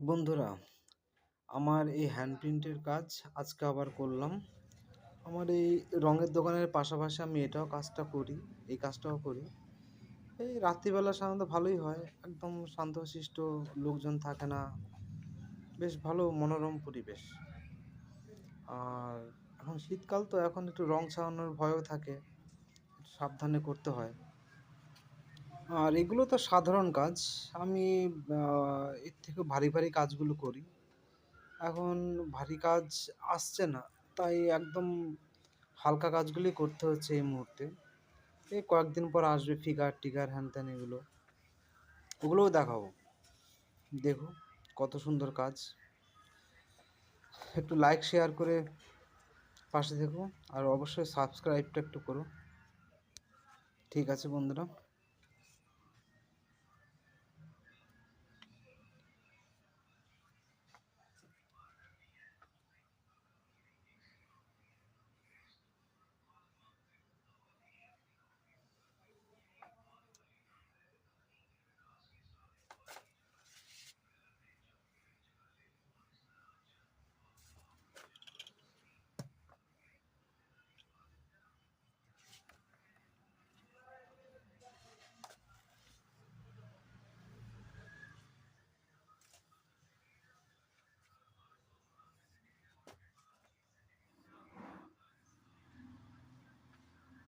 বন্ধুরা, আমার এই হ্যান্ড প্রিন্টের কাজ আজকে আবার করলাম। আমার এই রঙের দোকানের পাশাপাশি আমি কাজটা করি, এই কাজটাও করি। এই রাত্রিবেলা সাধারণত ভালোই হয়, একদম শান্তশিষ্ট, লোকজন থাকে না, বেশ ভালো মনোরম পরিবেশ। আর এখন শীতকাল তো, এখন একটু রং ছাড়ানোর ভয়ও থাকে, একটু সাবধানে করতে হয়। আর এগুলো তো সাধারণ কাজ, আমি এর থেকে ভারী ভারী কাজগুলো করি। এখন ভারী কাজ আসছে না, তাই একদম হালকা কাজগুলি করতে হচ্ছে এই মুহূর্তে। এই কয়েকদিন পর আসবে ফিগার টিগার হ্যান ত্যান, ওগুলোও দেখাবো। দেখো কত সুন্দর কাজ। একটু লাইক শেয়ার করে পাশে থেকো, আর অবশ্যই সাবস্ক্রাইবটা একটু করো। ঠিক আছে বন্ধুরা।